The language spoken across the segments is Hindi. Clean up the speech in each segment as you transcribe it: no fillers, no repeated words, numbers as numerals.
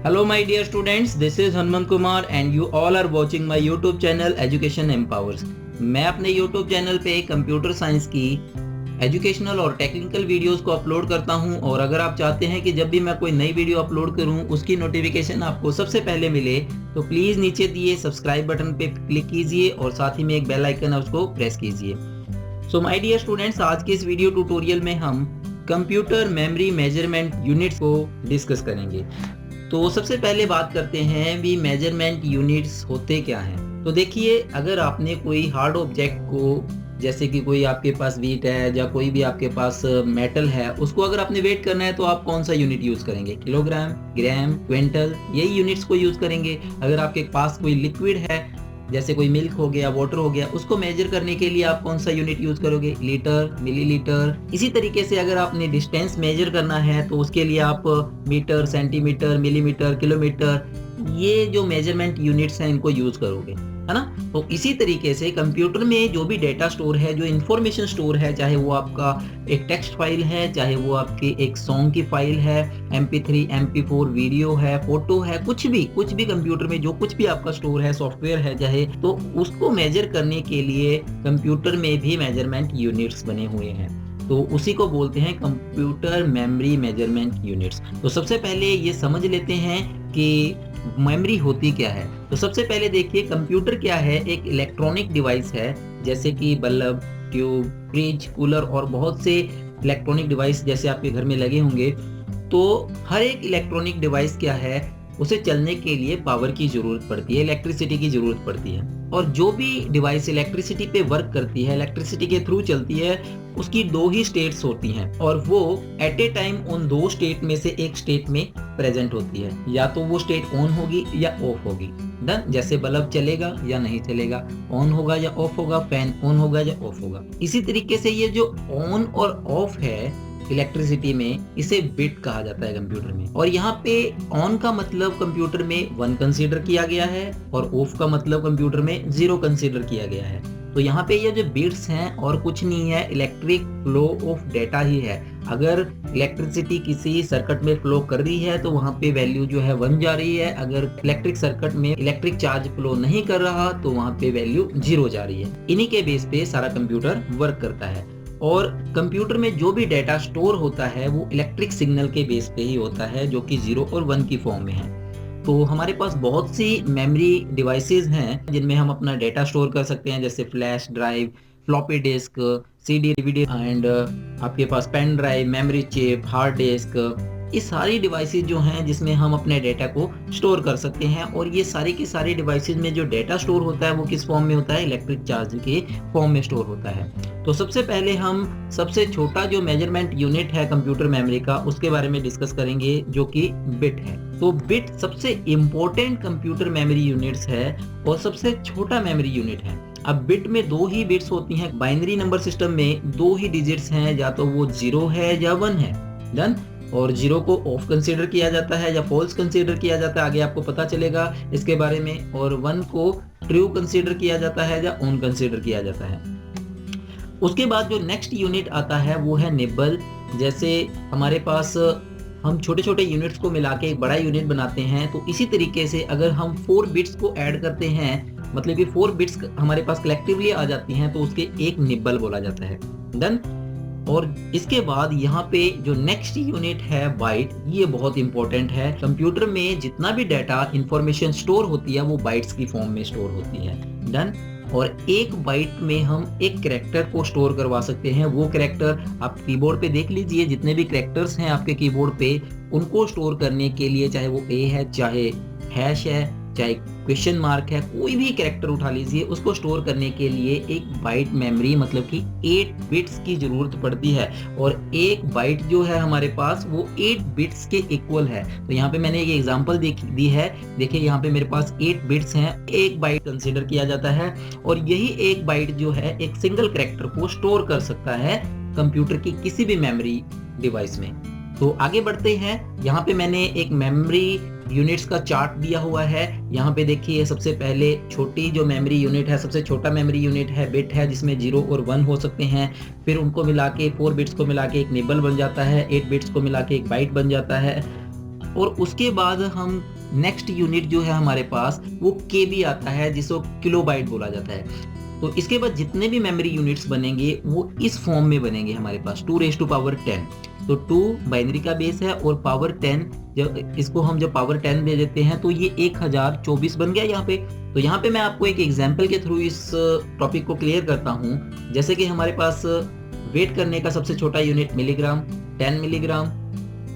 Hello my dear students, this is Hanman Kumar and you all are watching my YouTube channel Education Empowers। मैं अपने YouTube चैनल पे कंप्यूटर साइंस की एजुकेशनल और टेक्निकल वीडियोस को अपलोड करता हूं और अगर आप चाहते हैं कि जब भी मैं कोई नई वीडियो अपलोड करूं उसकी नोटिफिकेशन आपको सबसे पहले मिले तो प्लीज़ नीचे दिए सब्सक्राइब बटन पे क्लिक कीजिए और साथ ही में एक बेल आइकन है उसको प्रेस कीजिए। सो माय डियर स्टूडेंट्स, आज के इस वीडियो ट्यूटोरियल में हम कंप्यूटर मेमोरी मेजरमेंट यूनिट्स को डिस्कस करेंगे। तो सबसे पहले बात करते हैं भी मेजरमेंट यूनिट्स होते क्या हैं। तो देखिए, अगर आपने कोई हार्ड ऑब्जेक्ट को, जैसे कि कोई आपके पास वेट है या कोई भी आपके पास मेटल है, उसको अगर आपने वेट करना है तो आप कौन सा यूनिट यूज करेंगे? किलोग्राम, ग्राम, क्विंटल, यही यूनिट्स को यूज करेंगे। अगर आपके पास कोई लिक्विड है, जैसे कोई मिल्क हो गया, वाटर हो गया, उसको मेजर करने के लिए आप कौन सा यूनिट यूज करोगे? Litre, millilitre. इसी तरीके से अगर आपने डिस्टेंस मेजर करना है तो उसके लिए आप मीटर, सेंटीमीटर, मिलीमीटर, किलोमीटर, ये जो मेजरमेंट यूनिट्स हैं इनको यूज करोगे, है ना। तो इसी तरीके से कंप्यूटर में जो भी डेटा स्टोर है, जो इंफॉर्मेशन स्टोर है, चाहे वो आपका एक टेक्स्ट फाइल है, चाहे वो आपकी एक सॉन्ग की फाइल है, MP3, MP4 वीडियो है, फोटो है, कुछ भी कंप्यूटर में जो कुछ भी आपका स्टोर है, सॉफ्टवेयर है चाहे, तो उसको मेजर करने के लिए कंप्यूटर में भी मेजरमेंट यूनिट्स बने हुए हैं। तो उसी को बोलते हैं कंप्यूटर मेमोरी मेजरमेंट यूनिट्स। तो सबसे पहले ये समझ लेते हैं कि मेमोरी होती क्या है। तो सबसे पहले देखिए, कंप्यूटर क्या है? एक इलेक्ट्रॉनिक डिवाइस है, जैसे कि बल्ब, ट्यूब, फ्रिज, कूलर और बहुत से इलेक्ट्रॉनिक डिवाइस जैसे आपके घर में लगे होंगे। तो हर एक इलेक्ट्रॉनिक डिवाइस क्या है, उसे चलने के लिए पावर की जरूरत पड़ती है, इलेक्ट्रिसिटी की जरूरत पड़ती है। और जो भी डिवाइस इलेक्ट्रिसिटी पे वर्क करती है, इलेक्ट्रिसिटी के थ्रू चलती है, उसकी दो ही स्टेट्स होती हैं और वो एट ए टाइम उन दो स्टेट में से एक स्टेट में प्रेजेंट होती है। या तो वो स्टेट ऑन होगी या ऑफ होगी। डन। जैसे बल्ब चलेगा या नहीं चलेगा, ऑन होगा या ऑफ होगा, फैन ऑन होगा या ऑफ होगा। इसी तरीके से ये जो ऑन और ऑफ है इलेक्ट्रिसिटी में, इसे बिट कहा जाता है कंप्यूटर में। और यहाँ पे ऑन का मतलब कंप्यूटर में 1 कंसीडर किया गया है और ऑफ का मतलब कंप्यूटर में 0 कंसीडर किया गया है। तो यहाँ पे ये जो बिट्स हैं और कुछ नहीं है, इलेक्ट्रिक फ्लो ऑफ डेटा ही है। अगर इलेक्ट्रिसिटी किसी सर्किट में फ्लो कर रही है तो वहाँ पे वैल्यू जो है 1 जा रही है। अगर इलेक्ट्रिक सर्किट में इलेक्ट्रिक चार्ज फ्लो नहीं कर रहा तो वहाँ पे वैल्यू 0 जा रही है। इन्हीं के बेस पे सारा कंप्यूटर वर्क करता है। और कंप्यूटर में जो भी डेटा स्टोर होता है वो इलेक्ट्रिक सिग्नल के बेस पे ही होता है, जो कि 0 और 1 की फॉर्म में है। तो हमारे पास बहुत सी मेमोरी डिवाइसेस हैं जिनमें हम अपना डेटा स्टोर कर सकते हैं, जैसे flash drive, floppy disk, CD, DVD and आपके पास pen drive, memory chip, hard disk. ये सारी डिवाइसेस जो हैं जिसमें हम अपने डेटा को स्टोर कर सकते हैं। और ये सारी की सारी डिवाइसेस में जो डेटा स्टोर होता है वो किस फॉर्म में होता है? इलेक्ट्रिक चार्ज के फॉर्म में स्टोर होता है। तो सबसे पहले हम सबसे छोटा जो मेजरमेंट यूनिट है कंप्यूटर मेमोरी का, उसके बारे में डिस्कस करेंगे, जो कि बिट है। तो बिट सबसे इंपॉर्टेंट कंप्यूटर मेमोरी यूनिट्स है और सबसे छोटा मेमोरी यूनिट है। अब बिट में 2 ही बिट्स होती हैं। बाइनरी नंबर सिस्टम में 2 ही डिजिट्स हैं, या तो वो 0 है या 1 है। डन। और 0 को ऑफ कंसीडर किया जाता है या फॉल्स कंसीडर किया जाता है, आगे आपको पता चलेगा इसके बारे में। और 1 को ट्रू कंसीडर किया जाता है या ऑन कंसीडर किया जाता है। उसके बाद जो नेक्स्ट यूनिट आता है वो है निबल। जैसे हमारे पास हम छोटे छोटे यूनिट्स को मिला के एक बड़ा यूनिट बनाते हैं, तो इसी तरीके से अगर हम 4 बिट्स को ऐड करते हैं, मतलब कि 4 बिट्स हमारे पास कलेक्टिवली आ जाती हैं, तो उसके एक निबल बोला जाता है। डन। और इसके बाद यहाँ पे जो नेक्स्ट यूनिट है बाइट, ये बहुत इंपॉर्टेंट है। कंप्यूटर में जितना भी डाटा इंफॉर्मेशन स्टोर होती है वो बाइट्स की फॉर्म में स्टोर होती है। डन। और एक बाइट में हम एक कैरेक्टर को स्टोर करवा सकते हैं। वो कैरेक्टर आप कीबोर्ड पे देख लीजिए, जितने भी कैरेक्टर्स हैं आपके कीबोर्ड पे, उनको स्टोर करने के लिए, चाहे वो A है, चाहे हैश है, चाहे क्वेश्चन मार्क है, कोई भी कैरेक्टर उठा लीजिए, उसको स्टोर करने के लिए एक बाइट मेमोरी, मतलब कि 8 बिट्स की जरूरत पड़ती है। और एक बाइट जो है हमारे पास वो 8 बिट्स के इक्वल है। तो यहाँ पे मैंने एक एग्जांपल दी है। देखिए यहाँ पे मेरे पास 8 बिट्स हैं, एक बाइट कंसीडर किया जाता है। और यही एक बाइट जो है एक सिंगल कैरेक्टर को स्टोर कर सकता है कंप्यूटर की किसी भी मेमोरी डिवाइस में। तो आगे बढ़ते हैं। यहाँ पे मैंने एक मेमोरी यूनिट्स का चार्ट दिया हुआ है। यहाँ पे देखिए, सबसे पहले छोटी जो मेमोरी यूनिट है, सबसे छोटा मेमोरी यूनिट है बिट है, जिसमें 0 और 1 हो सकते हैं। फिर उनको मिला के 4 बिट्स को मिला के एक निबल बन जाता है, 8 बिट्स को मिला के एक बाइट बन जाता है। और उसके बाद हम नेक्स्ट यूनिट जो है हमारे पास वो केबी आता है, जिसको किलोबाइट बोला जाता है। तो इसके बाद जितने भी मेमोरी यूनिट्स बनेंगे वो इस फॉर्म में बनेंगे हमारे पास 2⁻10। तो 2 बाइनरी का बेस है और पावर 10, जब इसको हम जब पावर 10 दे देते हैं तो ये 1024 बन गया यहाँ पे। तो यहाँ पे मैं आपको एक एग्जांपल के थ्रू इस टॉपिक को क्लियर करता हूँ। जैसे कि हमारे पास वेट करने का सबसे छोटा यूनिट मिलीग्राम, 10 मिलीग्राम,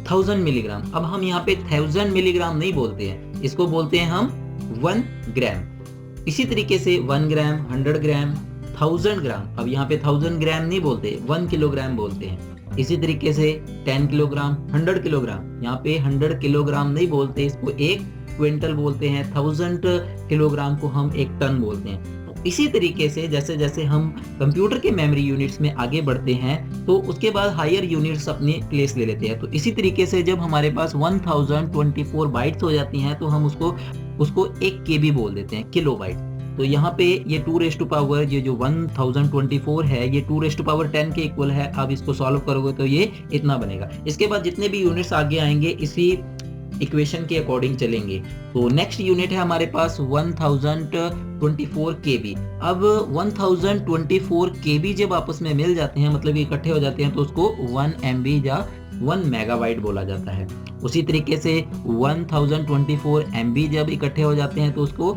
1000 मिलीग्राम। अब हम यहाँ पे 1000 मिलीग्राम नहीं बोलते हैं, इसको बोलते हैं हम 1 ग्राम। इसी तरीके से 1 ग्राम, 100 ग्राम, 1000 ग्राम। अब यहाँ पे 1000 ग्राम नहीं बोलते, 1 किलोग्राम बोलते हैं। इसी तरीके से 10 किलोग्राम, 100 किलोग्राम, यहाँ पे 100 किलोग्राम नहीं बोलते, इसको 1 क्विंटल बोलते हैं। 1000 किलोग्राम को हम 1 टन बोलते हैं। इसी तरीके से जैसे जैसे हम कंप्यूटर के मेमोरी यूनिट्स में आगे बढ़ते हैं तो उसके बाद हायर यूनिट्स अपनी प्लेस ले लेते हैं। तो इसी तरीके से जब हमारे पास 1024 बाइट्स हो जाती हैं तो हम उसको 1 केबी बोल देते हैं, किलोबाइट। तो यहाँ पे ये 2⁻, ये जो 1024 है ये 2⁻10 के इक्वल है। अब इसको सॉल्व करोगे तो ये इतना बनेगा। इसके बाद जितने भी यूनिट्स आगे आएंगे इसी इक्वेशन के अकॉर्डिंग चलेंगे। तो नेक्स्ट यूनिट है हमारे पास 1024 केबी। अब 1024 केबी जब आपस में मिल जाते हैं, मतलब इकट्ठे हो जाते हैं, तो उसको 1 MB या 1 मेगाबाइट बोला जाता है। उसी तरीके से 1024 MB जब इकट्ठे हो जाते हैं तो उसको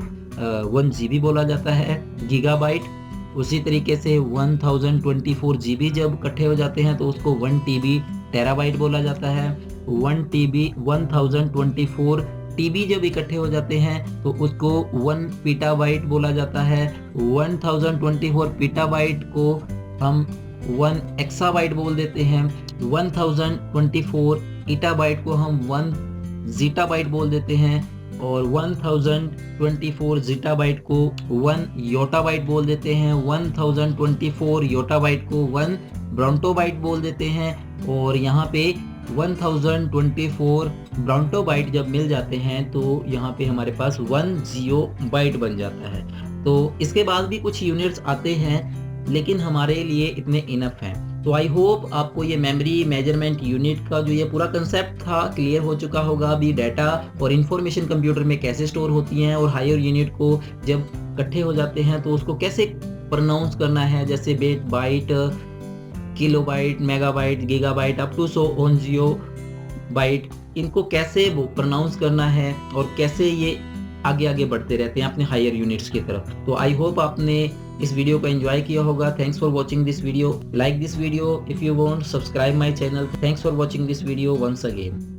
1 GB बोला जाता है, गीगाबाइट। उसी तरीके से 1024 GB जब इकट्ठे हो जाते हैं तो उसको 1 TB, टेराबाइट बोला जाता है। 1 TB 1024 TB जब इकट्ठे हो जाते हैं तो उसको 1 पीटाबाइट बोला जाता है। 1024 पीटाबाइट को हम 1 एक्साबाइट बोल देते हैं। 1024 ईटाबाइट को हम 1 जीटाबाइट बोल देते हैं और 1024 जीटाबाइट को 1 योटाबाइट बोल देते हैं। 1024 योटाबाइट को 1 ब्रॉन्टोबाइट बोल देते हैं। और यहाँ पे 1024 ब्रॉन्टोबाइट जब मिल जाते हैं तो यहाँ पे हमारे पास 1 जियोबाइट बन जाता है। तो इसके बाद भी कुछ यूनिट्स आते हैं लेकिन हमारे लिए इतने इनफ हैं। तो आई होप आपको ये मेमोरी मेजरमेंट यूनिट का जो ये पूरा कंसेप्ट था क्लियर हो चुका होगा। अभी डाटा और इंफॉर्मेशन कंप्यूटर में कैसे स्टोर होती हैं और हायर यूनिट को जब इकट्ठे हो जाते हैं तो उसको कैसे प्रोनाउंस करना है, जैसे bit, byte, kilobyte, megabyte, gigabyte up to 100 geobyte, इनको कैसे प्रोनाउंस करना है और कैसे ये आगे आगे बढ़ते रहते हैं अपने हायर यूनिट्स की तरफ। तो आई होप आपने इस वीडियो को एंजॉय किया होगा। Thanks for watching this video. Like this video if you want, subscribe my channel. Thanks for watching this video once again.